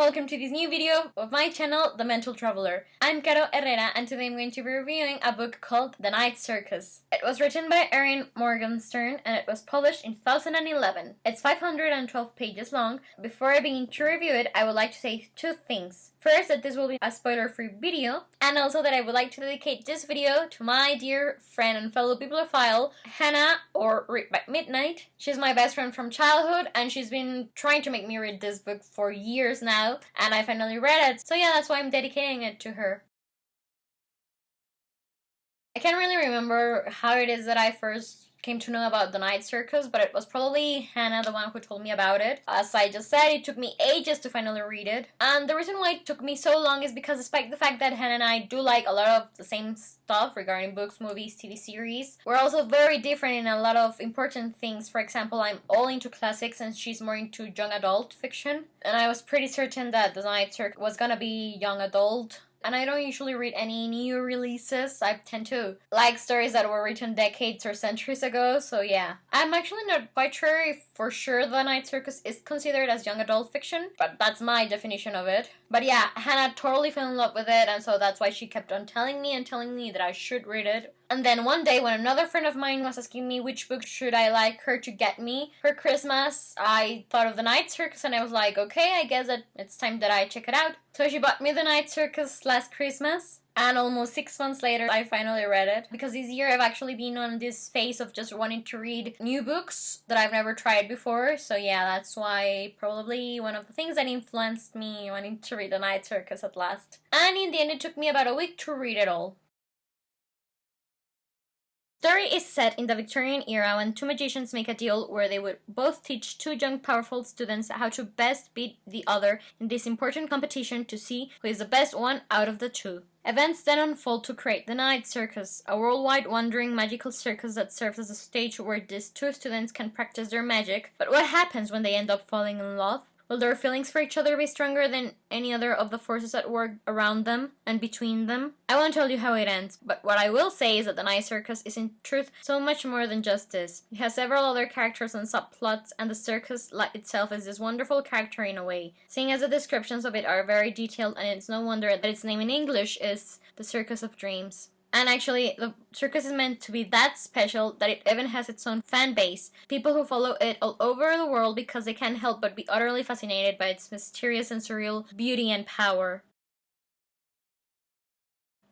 welcome to this new video of my channel, The Mental Traveler. I'm Caro Herrera and today I'm going to be reviewing a book called The Night Circus. It was written by Erin Morgenstern and it was published in 2011. It's 512 pages long. Before I begin to review it, I would like to say two things. First, that this will be a spoiler-free video, and also that I would like to dedicate this video to my dear friend and fellow bibliophile, Hannah, or Read by Midnight. She's my best friend from childhood, and she's been trying to make me read this book for years now, and I finally read it, so yeah, that's why I'm dedicating it to her. I can't really remember how it is that I first came to know about The Night Circus, but it was probably Hannah, the one who told me about it. As I just said, it took me ages to finally read it. And the reason why it took me so long is because despite the fact that Hannah and I do like a lot of the same stuff regarding books, movies, TV series, we're also very different in a lot of important things. For example, I'm all into classics and she's more into young adult fiction. And I was pretty certain that The Night Circus was gonna be young adult. And I don't usually read any new releases. I tend to like stories that were written decades or centuries ago, so yeah. I'm actually not quite sure if for sure The Night Circus is considered as young adult fiction, but that's my definition of it. But yeah, Hannah totally fell in love with it, and so that's why she kept on telling me that I should read it. And then one day, when another friend of mine was asking me which book should I like her to get me for Christmas, I thought of The Night Circus and I was like, okay, I guess that it's time that I check it out. So she bought me The Night Circus last Christmas. And almost 6 months later, I finally read it. Because this year I've actually been on this phase of just wanting to read new books that I've never tried before. So yeah, that's why probably one of the things that influenced me wanting to read The Night Circus at last. And in the end, it took me about a week to read it all. The story is set in the Victorian era when two magicians make a deal where they would both teach two young powerful students how to best beat the other in this important competition to see who is the best one out of the two. Events then unfold to create the Night Circus, a worldwide wandering magical circus that serves as a stage where these two students can practice their magic. But what happens when they end up falling in love? Will their feelings for each other be stronger than any other of the forces at work around them and between them? I won't tell you how it ends, but what I will say is that The Night Circus is in truth so much more than just this. It has several other characters and subplots, and the circus itself is this wonderful character in a way, seeing as the descriptions of it are very detailed, and it's no wonder that its name in English is The Circus of Dreams. And actually, the circus is meant to be that special that it even has its own fan base. People who follow it all over the world because they can't help but be utterly fascinated by its mysterious and surreal beauty and power.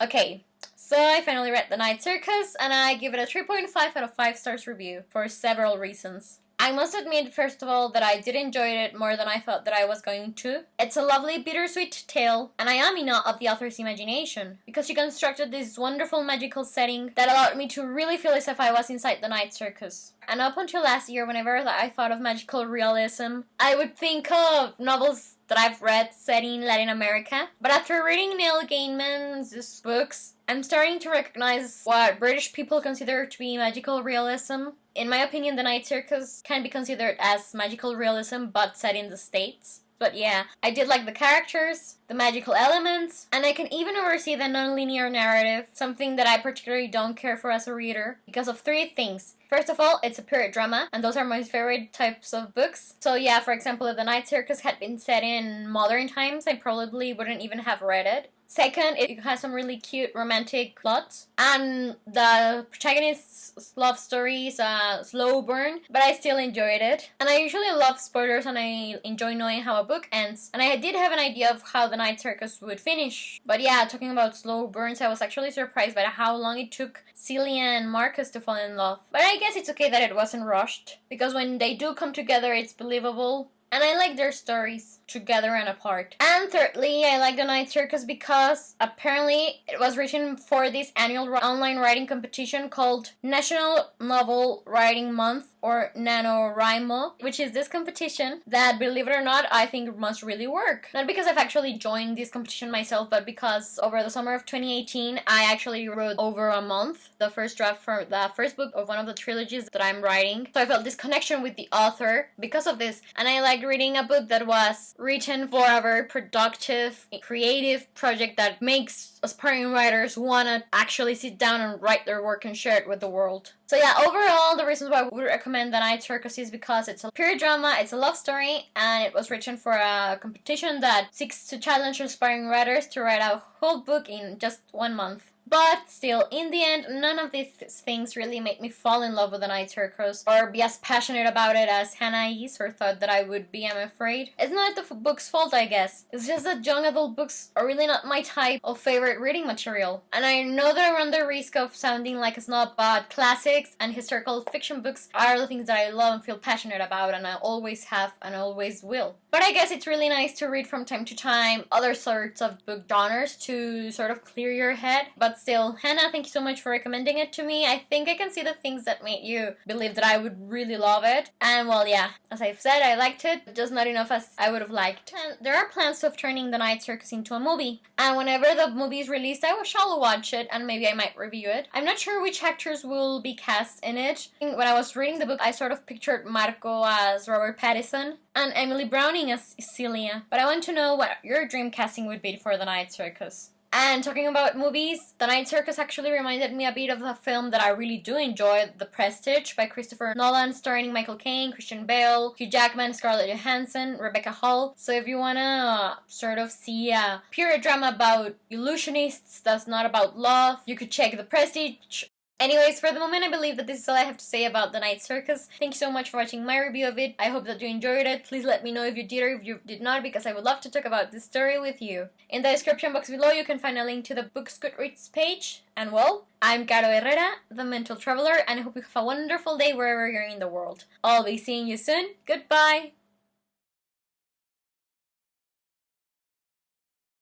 Okay, so I finally read The Night Circus and I give it a 3.5 out of 5 stars review for several reasons. I must admit, first of all, that I did enjoy it more than I thought that I was going to. It's a lovely, bittersweet tale, and I am in awe of the author's imagination, because she constructed this wonderful magical setting that allowed me to really feel as if I was inside the Night Circus. And up until last year, whenever I thought of magical realism, I would think of novels that I've read set in Latin America. But after reading Neil Gaiman's books, I'm starting to recognize what British people consider to be magical realism. In my opinion, The Night Circus can be considered as magical realism, but set in the States. But yeah, I did like the characters, the magical elements, and I can even oversee the non-linear narrative, something that I particularly don't care for as a reader, because of 3 things. First of all, it's a period drama, and those are my favorite types of books. So yeah, for example, if The Night Circus had been set in modern times, I probably wouldn't even have read it. Second, it has some really cute romantic plots, and the protagonist's love story is a slow burn, but I still enjoyed it. And I usually love spoilers and I enjoy knowing how a book ends, and I did have an idea of how The Night Circus would finish. But yeah, talking about slow burns, I was actually surprised by how long it took Celia and Marcus to fall in love. But I guess it's okay that it wasn't rushed, because when they do come together, it's believable. And I like their stories, together and apart. And thirdly, I like The Night Circus because apparently it was written for this annual online writing competition called National Novel Writing Month, or NaNoWriMo, which is this competition that, believe it or not, I think must really work. Not because I've actually joined this competition myself, but because over the summer of 2018, I actually wrote over a month the first draft for the first book of one of the trilogies that I'm writing. So I felt this connection with the author because of this, and I liked reading a book that was written for a very productive, creative project that makes aspiring writers want to actually sit down and write their work and share it with the world. So yeah, overall, the reasons why I would recommend The Night Circus is because it's a period drama, it's a love story, and it was written for a competition that seeks to challenge aspiring writers to write a whole book in just 1 month. But still, in the end, none of these things really made me fall in love with The Night Circus or be as passionate about it as Hannah is or thought that I would be, I'm afraid. It's not the book's fault, I guess. It's just that young adult books are really not my type of favorite reading material. And I know that I run the risk of sounding like a snob, but classics and historical fiction books are the things that I love and feel passionate about, and I always have and always will. But I guess it's really nice to read from time to time other sorts of book genres to sort of clear your head. But still, Hannah, thank you so much for recommending it to me. I think I can see the things that made you believe that I would really love it. And well, yeah, as I've said, I liked it, just not enough as I would have liked. And there are plans of turning The Night Circus into a movie. And whenever the movie is released, I shall watch it and maybe I might review it. I'm not sure which actors will be cast in it. When I was reading the book, I sort of pictured Marco as Robert Pattinson and Emily Browning as Celia. But I want to know what your dream casting would be for The Night Circus. And talking about movies, The Night Circus actually reminded me a bit of a film that I really do enjoy, The Prestige by Christopher Nolan, starring Michael Caine, Christian Bale, Hugh Jackman, Scarlett Johansson, Rebecca Hall. So if you wanna sort of see a period drama about illusionists that's not about love, you could check The Prestige. Anyways, for the moment, I believe that this is all I have to say about The Night Circus. Thank you so much for watching my review of it. I hope that you enjoyed it. Please let me know if you did or if you did not, because I would love to talk about this story with you. In the description box below, you can find a link to the book's Goodreads page. And well, I'm Caro Herrera, the Mental Traveler, and I hope you have a wonderful day wherever you're in the world. I'll be seeing you soon. Goodbye!